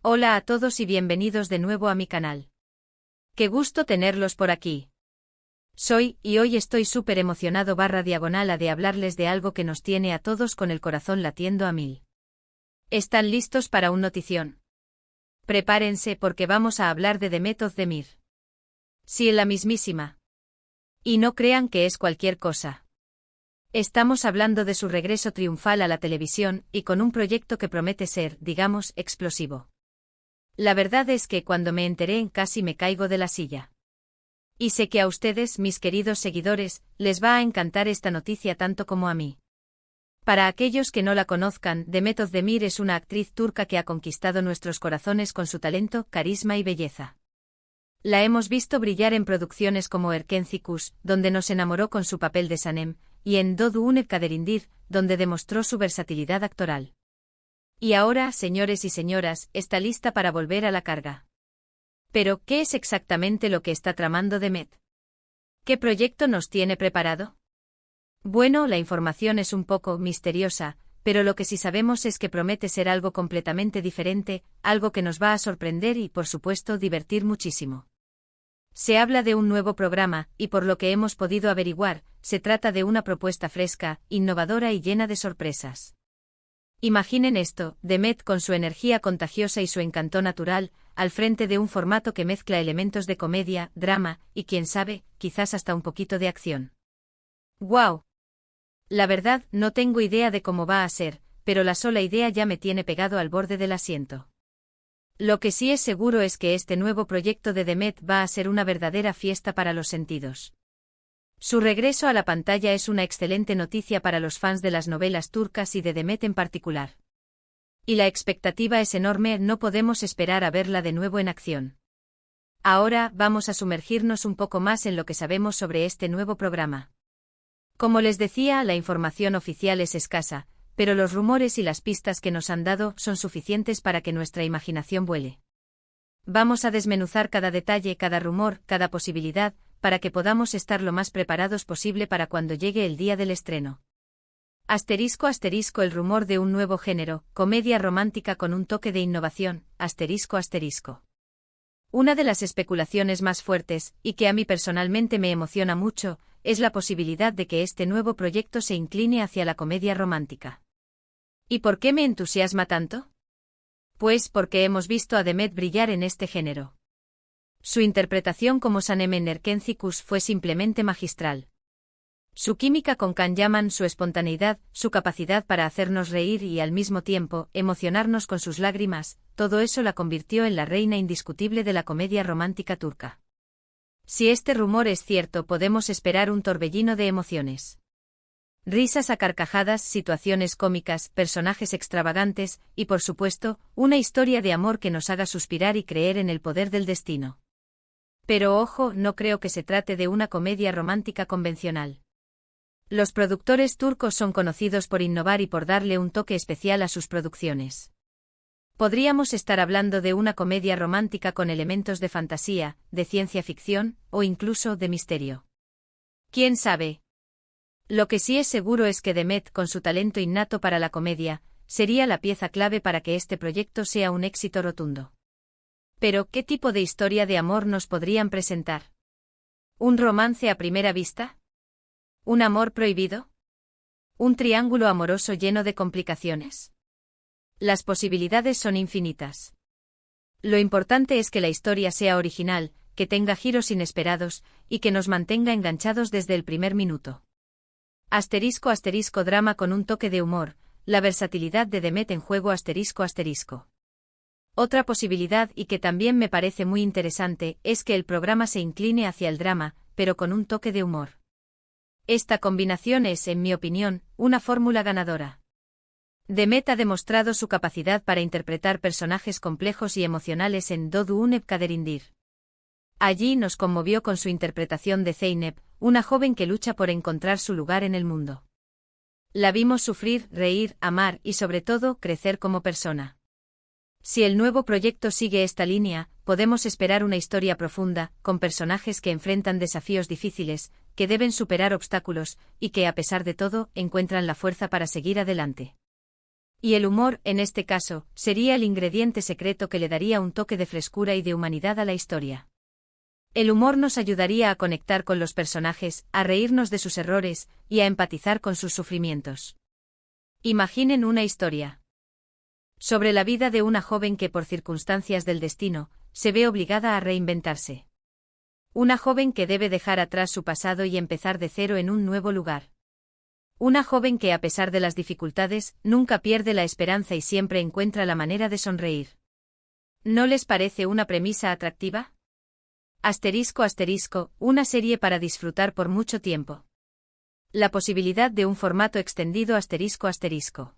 Hola a todos y bienvenidos de nuevo a mi canal. Qué gusto tenerlos por aquí. Y hoy estoy súper emocionado /diagonal de hablarles de algo que nos tiene a todos con el corazón latiendo a mil. ¿Están listos para un notición? Prepárense porque vamos a hablar de Demet Özdemir. Sí, la mismísima. Y no crean que es cualquier cosa. Estamos hablando de su regreso triunfal a la televisión y con un proyecto que promete ser, digamos, explosivo. La verdad es que cuando me enteré casi me caigo de la silla. Y sé que a ustedes, mis queridos seguidores, les va a encantar esta noticia tanto como a mí. Para aquellos que no la conozcan, Demet Özdemir es una actriz turca que ha conquistado nuestros corazones con su talento, carisma y belleza. La hemos visto brillar en producciones como Erkenci Kuş, donde nos enamoró con su papel de Sanem, y en Doğduğun Kaderindir, donde demostró su versatilidad actoral. Y ahora, señores y señoras, está lista para volver a la carga. Pero, ¿qué es exactamente lo que está tramando Demet? ¿Qué proyecto nos tiene preparado? Bueno, la información es un poco misteriosa, pero lo que sí sabemos es que promete ser algo completamente diferente, algo que nos va a sorprender y, por supuesto, divertir muchísimo. Se habla de un nuevo programa, y por lo que hemos podido averiguar, se trata de una propuesta fresca, innovadora y llena de sorpresas. Imaginen esto, Demet con su energía contagiosa y su encanto natural, al frente de un formato que mezcla elementos de comedia, drama, y quién sabe, quizás hasta un poquito de acción. ¡Guau! La verdad, no tengo idea de cómo va a ser, pero la sola idea ya me tiene pegado al borde del asiento. Lo que sí es seguro es que este nuevo proyecto de Demet va a ser una verdadera fiesta para los sentidos. Su regreso a la pantalla es una excelente noticia para los fans de las novelas turcas y de Demet en particular. Y la expectativa es enorme, no podemos esperar a verla de nuevo en acción. Ahora, vamos a sumergirnos un poco más en lo que sabemos sobre este nuevo programa. Como les decía, la información oficial es escasa, pero los rumores y las pistas que nos han dado son suficientes para que nuestra imaginación vuele. Vamos a desmenuzar cada detalle, cada rumor, cada posibilidad, para que podamos estar lo más preparados posible para cuando llegue el día del estreno. Asterisco asterisco el rumor de un nuevo género, comedia romántica con un toque de innovación, asterisco asterisco. Una de las especulaciones más fuertes, y que a mí personalmente me emociona mucho, es la posibilidad de que este nuevo proyecto se incline hacia la comedia romántica. ¿Y por qué me entusiasma tanto? Pues porque hemos visto a Demet brillar en este género. Su interpretación como Sanem en Erkenci Kuş fue simplemente magistral. Su química con Can Yaman, su espontaneidad, su capacidad para hacernos reír y al mismo tiempo emocionarnos con sus lágrimas, todo eso la convirtió en la reina indiscutible de la comedia romántica turca. Si este rumor es cierto, podemos esperar un torbellino de emociones. Risas a carcajadas, situaciones cómicas, personajes extravagantes y, por supuesto, una historia de amor que nos haga suspirar y creer en el poder del destino. Pero ojo, no creo que se trate de una comedia romántica convencional. Los productores turcos son conocidos por innovar y por darle un toque especial a sus producciones. Podríamos estar hablando de una comedia romántica con elementos de fantasía, de ciencia ficción, o incluso de misterio. ¿Quién sabe? Lo que sí es seguro es que Demet, con su talento innato para la comedia, sería la pieza clave para que este proyecto sea un éxito rotundo. Pero, ¿qué tipo de historia de amor nos podrían presentar? ¿Un romance a primera vista? ¿Un amor prohibido? ¿Un triángulo amoroso lleno de complicaciones? Las posibilidades son infinitas. Lo importante es que la historia sea original, que tenga giros inesperados, y que nos mantenga enganchados desde el primer minuto. Asterisco asterisco drama con un toque de humor, la versatilidad de Demet en juego asterisco asterisco. Otra posibilidad, y que también me parece muy interesante, es que el programa se incline hacia el drama, pero con un toque de humor. Esta combinación es, en mi opinión, una fórmula ganadora. Demet ha demostrado su capacidad para interpretar personajes complejos y emocionales en Doğduğun Kaderindir. Allí nos conmovió con su interpretación de Zeynep, una joven que lucha por encontrar su lugar en el mundo. La vimos sufrir, reír, amar y sobre todo, crecer como persona. Si el nuevo proyecto sigue esta línea, podemos esperar una historia profunda, con personajes que enfrentan desafíos difíciles, que deben superar obstáculos, y que a pesar de todo, encuentran la fuerza para seguir adelante. Y el humor, en este caso, sería el ingrediente secreto que le daría un toque de frescura y de humanidad a la historia. El humor nos ayudaría a conectar con los personajes, a reírnos de sus errores y a empatizar con sus sufrimientos. Imaginen una historia sobre la vida de una joven que por circunstancias del destino, se ve obligada a reinventarse. Una joven que debe dejar atrás su pasado y empezar de cero en un nuevo lugar. Una joven que a pesar de las dificultades, nunca pierde la esperanza y siempre encuentra la manera de sonreír. ¿No les parece una premisa atractiva? Asterisco asterisco, una serie para disfrutar por mucho tiempo. La posibilidad de un formato extendido asterisco asterisco.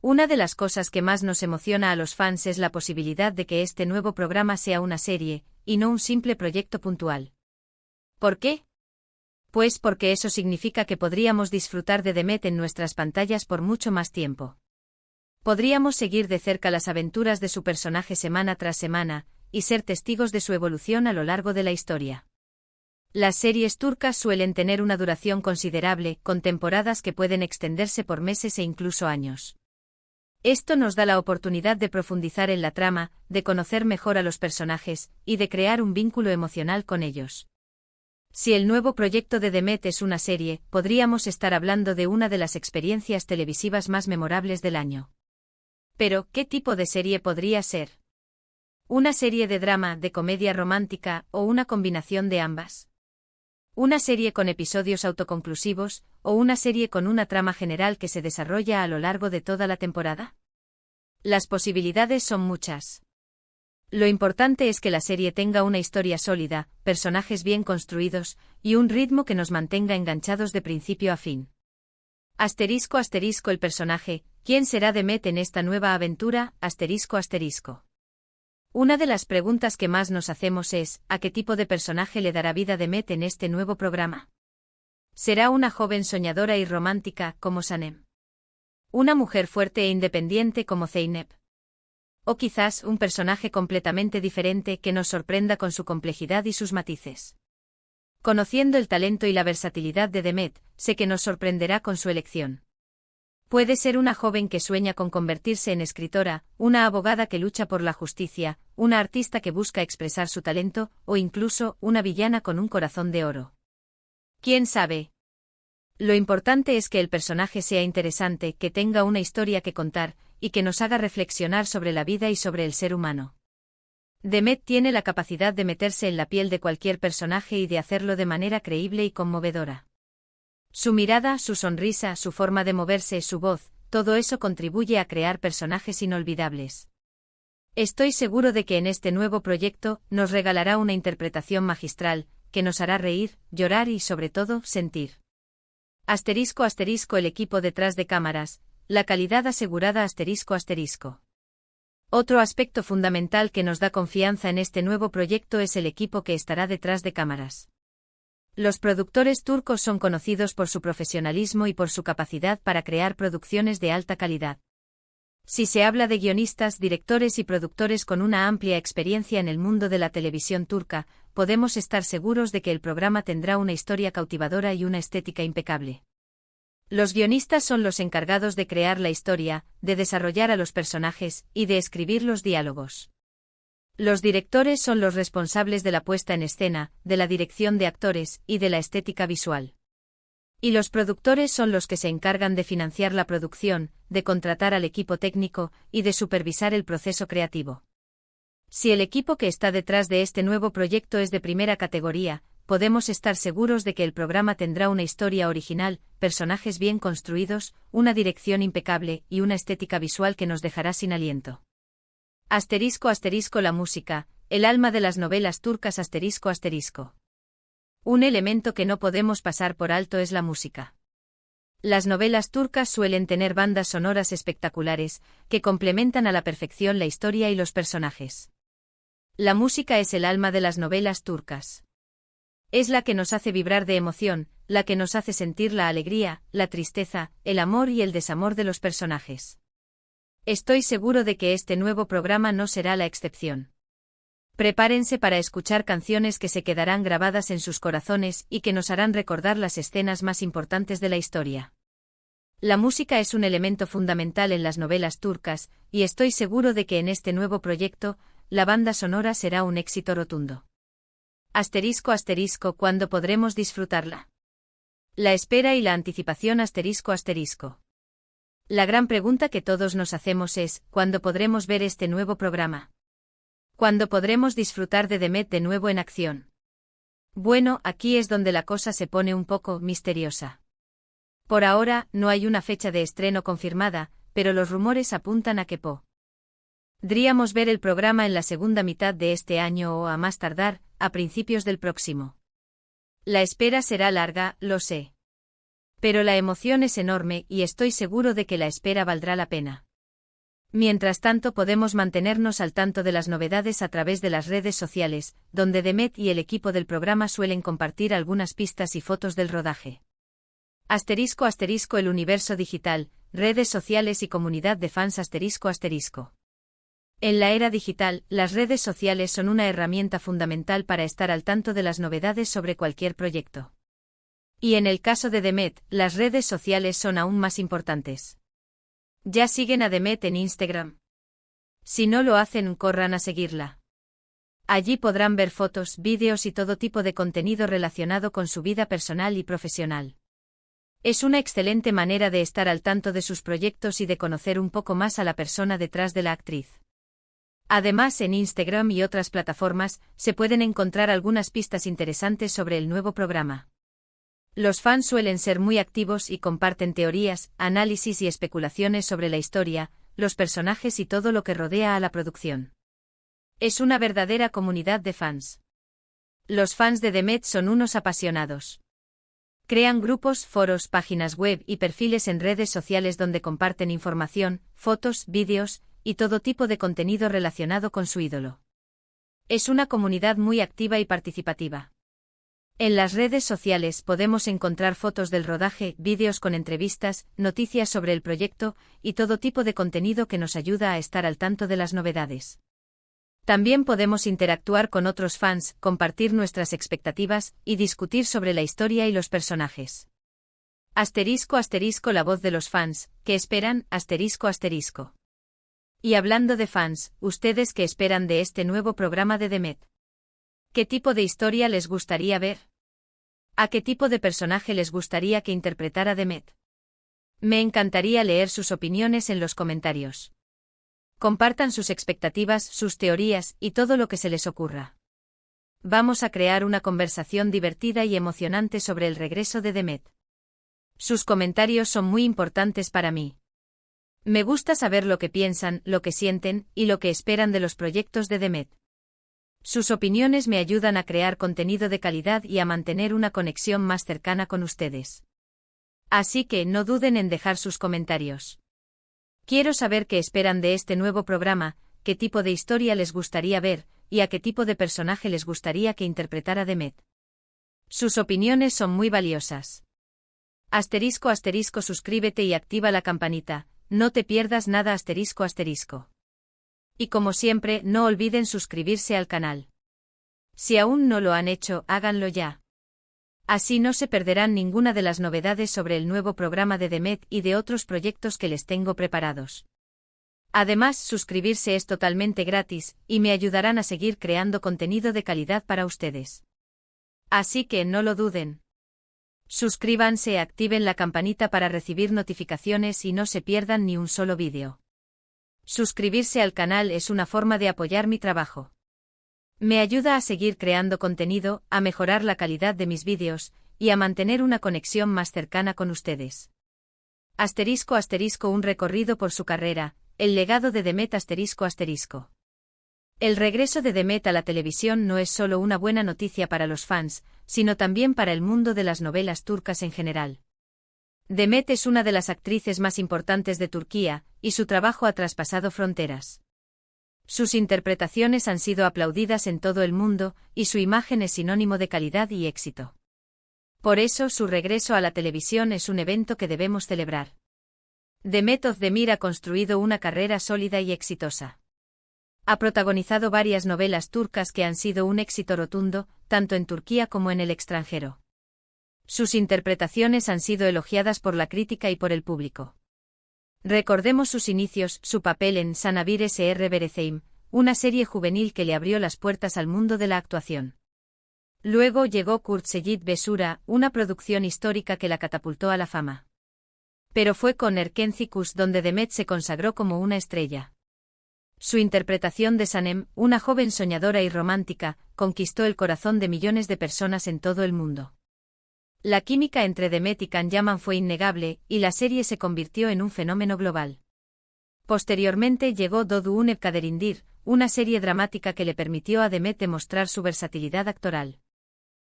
Una de las cosas que más nos emociona a los fans es la posibilidad de que este nuevo programa sea una serie, y no un simple proyecto puntual. ¿Por qué? Pues porque eso significa que podríamos disfrutar de Demet en nuestras pantallas por mucho más tiempo. Podríamos seguir de cerca las aventuras de su personaje semana tras semana, y ser testigos de su evolución a lo largo de la historia. Las series turcas suelen tener una duración considerable, con temporadas que pueden extenderse por meses e incluso años. Esto nos da la oportunidad de profundizar en la trama, de conocer mejor a los personajes, y de crear un vínculo emocional con ellos. Si el nuevo proyecto de Demet es una serie, podríamos estar hablando de una de las experiencias televisivas más memorables del año. Pero, ¿qué tipo de serie podría ser? ¿Una serie de drama, de comedia romántica, o una combinación de ambas? ¿Una serie con episodios autoconclusivos, o una serie con una trama general que se desarrolla a lo largo de toda la temporada? Las posibilidades son muchas. Lo importante es que la serie tenga una historia sólida, personajes bien construidos, y un ritmo que nos mantenga enganchados de principio a fin. Asterisco asterisco el personaje, ¿quién será Demet en esta nueva aventura? Asterisco asterisco. Una de las preguntas que más nos hacemos es, ¿a qué tipo de personaje le dará vida Demet en este nuevo programa? ¿Será una joven soñadora y romántica, como Sanem? ¿Una mujer fuerte e independiente como Zeynep? ¿O quizás un personaje completamente diferente que nos sorprenda con su complejidad y sus matices? Conociendo el talento y la versatilidad de Demet, sé que nos sorprenderá con su elección. Puede ser una joven que sueña con convertirse en escritora, una abogada que lucha por la justicia, una artista que busca expresar su talento, o incluso una villana con un corazón de oro. ¿Quién sabe? Lo importante es que el personaje sea interesante, que tenga una historia que contar, y que nos haga reflexionar sobre la vida y sobre el ser humano. Demet tiene la capacidad de meterse en la piel de cualquier personaje y de hacerlo de manera creíble y conmovedora. Su mirada, su sonrisa, su forma de moverse, su voz, todo eso contribuye a crear personajes inolvidables. Estoy seguro de que en este nuevo proyecto nos regalará una interpretación magistral, que nos hará reír, llorar y sobre todo, sentir. Asterisco asterisco el equipo detrás de cámaras, la calidad asegurada asterisco asterisco. Otro aspecto fundamental que nos da confianza en este nuevo proyecto es el equipo que estará detrás de cámaras. Los productores turcos son conocidos por su profesionalismo y por su capacidad para crear producciones de alta calidad. Si se habla de guionistas, directores y productores con una amplia experiencia en el mundo de la televisión turca, podemos estar seguros de que el programa tendrá una historia cautivadora y una estética impecable. Los guionistas son los encargados de crear la historia, de desarrollar a los personajes y de escribir los diálogos. Los directores son los responsables de la puesta en escena, de la dirección de actores y de la estética visual. Y los productores son los que se encargan de financiar la producción, de contratar al equipo técnico y de supervisar el proceso creativo. Si el equipo que está detrás de este nuevo proyecto es de primera categoría, podemos estar seguros de que el programa tendrá una historia original, personajes bien construidos, una dirección impecable y una estética visual que nos dejará sin aliento. Asterisco asterisco la música, el alma de las novelas turcas asterisco asterisco. Un elemento que no podemos pasar por alto es la música. Las novelas turcas suelen tener bandas sonoras espectaculares, que complementan a la perfección la historia y los personajes. La música es el alma de las novelas turcas. Es la que nos hace vibrar de emoción, la que nos hace sentir la alegría, la tristeza, el amor y el desamor de los personajes. Estoy seguro de que este nuevo programa no será la excepción. Prepárense para escuchar canciones que se quedarán grabadas en sus corazones y que nos harán recordar las escenas más importantes de la historia. La música es un elemento fundamental en las novelas turcas, y estoy seguro de que en este nuevo proyecto, la banda sonora será un éxito rotundo. ***, ¿cuándo podremos disfrutarla? La espera y la anticipación ***. La gran pregunta que todos nos hacemos es, ¿cuándo podremos ver este nuevo programa? ¿Cuándo podremos disfrutar de Demet de nuevo en acción? Bueno, aquí es donde la cosa se pone un poco misteriosa. Por ahora, no hay una fecha de estreno confirmada, pero los rumores apuntan a que podríamos ver el programa en la segunda mitad de este año o, a más tardar, a principios del próximo. La espera será larga, lo sé. Pero la emoción es enorme y estoy seguro de que la espera valdrá la pena. Mientras tanto, podemos mantenernos al tanto de las novedades a través de las redes sociales, donde Demet y el equipo del programa suelen compartir algunas pistas y fotos del rodaje. ***, el universo digital, redes sociales y comunidad de fans ***. En la era digital, las redes sociales son una herramienta fundamental para estar al tanto de las novedades sobre cualquier proyecto. Y en el caso de Demet, las redes sociales son aún más importantes. ¿Ya siguen a Demet en Instagram? Si no lo hacen, corran a seguirla. Allí podrán ver fotos, vídeos y todo tipo de contenido relacionado con su vida personal y profesional. Es una excelente manera de estar al tanto de sus proyectos y de conocer un poco más a la persona detrás de la actriz. Además, en Instagram y otras plataformas, se pueden encontrar algunas pistas interesantes sobre el nuevo programa. Los fans suelen ser muy activos y comparten teorías, análisis y especulaciones sobre la historia, los personajes y todo lo que rodea a la producción. Es una verdadera comunidad de fans. Los fans de Demet son unos apasionados. Crean grupos, foros, páginas web y perfiles en redes sociales donde comparten información, fotos, vídeos y todo tipo de contenido relacionado con su ídolo. Es una comunidad muy activa y participativa. En las redes sociales podemos encontrar fotos del rodaje, vídeos con entrevistas, noticias sobre el proyecto y todo tipo de contenido que nos ayuda a estar al tanto de las novedades. También podemos interactuar con otros fans, compartir nuestras expectativas y discutir sobre la historia y los personajes. ***, la voz de los fans, ¿qué esperan? ***. Y hablando de fans, ¿ustedes qué esperan de este nuevo programa de Demet? ¿Qué tipo de historia les gustaría ver? ¿A qué tipo de personaje les gustaría que interpretara Demet? Me encantaría leer sus opiniones en los comentarios. Compartan sus expectativas, sus teorías y todo lo que se les ocurra. Vamos a crear una conversación divertida y emocionante sobre el regreso de Demet. Sus comentarios son muy importantes para mí. Me gusta saber lo que piensan, lo que sienten y lo que esperan de los proyectos de Demet. Sus opiniones me ayudan a crear contenido de calidad y a mantener una conexión más cercana con ustedes. Así que no duden en dejar sus comentarios. Quiero saber qué esperan de este nuevo programa, qué tipo de historia les gustaría ver, y a qué tipo de personaje les gustaría que interpretara Demet. Sus opiniones son muy valiosas. ***, suscríbete y activa la campanita, no te pierdas nada ***. Y como siempre, no olviden suscribirse al canal. Si aún no lo han hecho, háganlo ya. Así no se perderán ninguna de las novedades sobre el nuevo programa de Demet y de otros proyectos que les tengo preparados. Además, suscribirse es totalmente gratis, y me ayudarán a seguir creando contenido de calidad para ustedes. Así que no lo duden. Suscríbanse, activen la campanita para recibir notificaciones y no se pierdan ni un solo vídeo. Suscribirse al canal es una forma de apoyar mi trabajo. Me ayuda a seguir creando contenido, a mejorar la calidad de mis vídeos, y a mantener una conexión más cercana con ustedes. ***, un recorrido por su carrera, el legado de Demet ***. El regreso de Demet a la televisión no es solo una buena noticia para los fans, sino también para el mundo de las novelas turcas en general. Demet es una de las actrices más importantes de Turquía, y su trabajo ha traspasado fronteras. Sus interpretaciones han sido aplaudidas en todo el mundo, y su imagen es sinónimo de calidad y éxito. Por eso, su regreso a la televisión es un evento que debemos celebrar. Demet Özdemir ha construido una carrera sólida y exitosa. Ha protagonizado varias novelas turcas que han sido un éxito rotundo, tanto en Turquía como en el extranjero. Sus interpretaciones han sido elogiadas por la crítica y por el público. Recordemos sus inicios, su papel en Sanavir S.R. Beretheim, una serie juvenil que le abrió las puertas al mundo de la actuación. Luego llegó Kurtseyyid Besura, una producción histórica que la catapultó a la fama. Pero fue con Erkenci-Kuş donde Demet se consagró como una estrella. Su interpretación de Sanem, una joven soñadora y romántica, conquistó el corazón de millones de personas en todo el mundo. La química entre Demet y Can Yaman fue innegable, y la serie se convirtió en un fenómeno global. Posteriormente llegó Doğduğun Kaderindir, una serie dramática que le permitió a Demet demostrar su versatilidad actoral.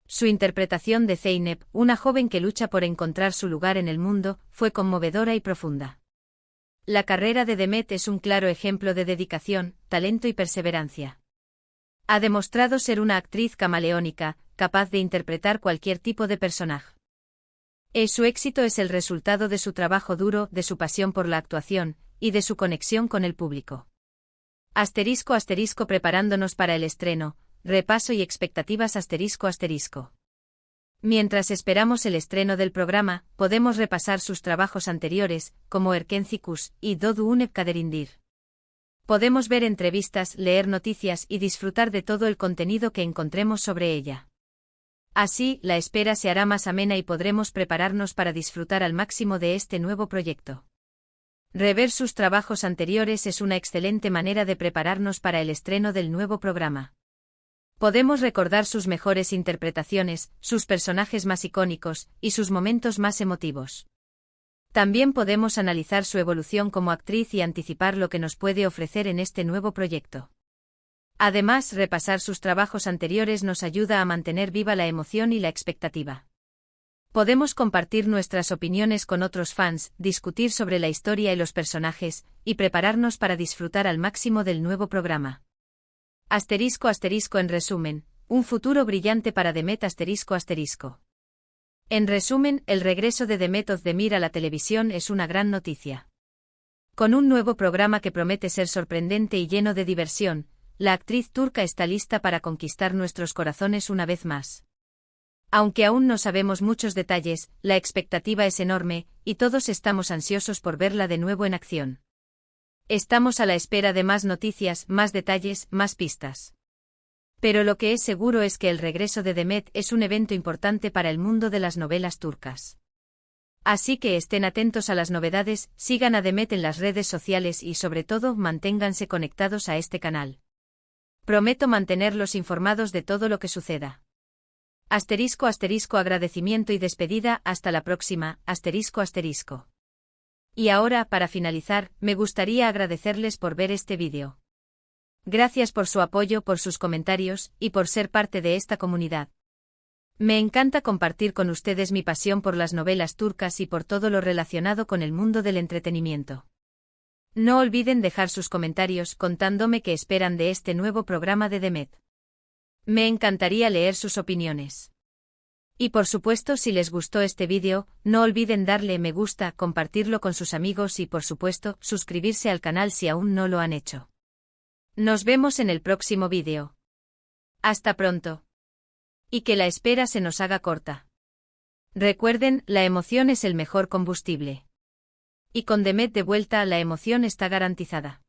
Su interpretación de Zeynep, una joven que lucha por encontrar su lugar en el mundo, fue conmovedora y profunda. La carrera de Demet es un claro ejemplo de dedicación, talento y perseverancia. Ha demostrado ser una actriz camaleónica, capaz de interpretar cualquier tipo de personaje. Su éxito es el resultado de su trabajo duro, de su pasión por la actuación, y de su conexión con el público. *** Preparándonos para el estreno, repaso y expectativas ***. Mientras esperamos el estreno del programa, podemos repasar sus trabajos anteriores, como Erkenci-Kuş y Doğduğun Kaderindir. Podemos ver entrevistas, leer noticias y disfrutar de todo el contenido que encontremos sobre ella. Así, la espera se hará más amena y podremos prepararnos para disfrutar al máximo de este nuevo proyecto. Rever sus trabajos anteriores es una excelente manera de prepararnos para el estreno del nuevo programa. Podemos recordar sus mejores interpretaciones, sus personajes más icónicos, y sus momentos más emotivos. También podemos analizar su evolución como actriz y anticipar lo que nos puede ofrecer en este nuevo proyecto. Además, repasar sus trabajos anteriores nos ayuda a mantener viva la emoción y la expectativa. Podemos compartir nuestras opiniones con otros fans, discutir sobre la historia y los personajes, y prepararnos para disfrutar al máximo del nuevo programa. ***. En resumen, un futuro brillante para Demet ***. En resumen, el regreso de Demet Özdemir a la televisión es una gran noticia. Con un nuevo programa que promete ser sorprendente y lleno de diversión, la actriz turca está lista para conquistar nuestros corazones una vez más. Aunque aún no sabemos muchos detalles, la expectativa es enorme, y todos estamos ansiosos por verla de nuevo en acción. Estamos a la espera de más noticias, más detalles, más pistas. Pero lo que es seguro es que el regreso de Demet es un evento importante para el mundo de las novelas turcas. Así que estén atentos a las novedades, sigan a Demet en las redes sociales y sobre todo manténganse conectados a este canal. Prometo mantenerlos informados de todo lo que suceda. ***. Agradecimiento y despedida, hasta la próxima, ***. Y ahora, para finalizar, me gustaría agradecerles por ver este vídeo. Gracias por su apoyo, por sus comentarios, y por ser parte de esta comunidad. Me encanta compartir con ustedes mi pasión por las novelas turcas y por todo lo relacionado con el mundo del entretenimiento. No olviden dejar sus comentarios contándome qué esperan de este nuevo programa de Demet. Me encantaría leer sus opiniones. Y por supuesto, si les gustó este vídeo, no olviden darle me gusta, compartirlo con sus amigos y por supuesto, suscribirse al canal si aún no lo han hecho. Nos vemos en el próximo vídeo. Hasta pronto. Y que la espera se nos haga corta. Recuerden, la emoción es el mejor combustible. Y con Demet de vuelta, la emoción está garantizada.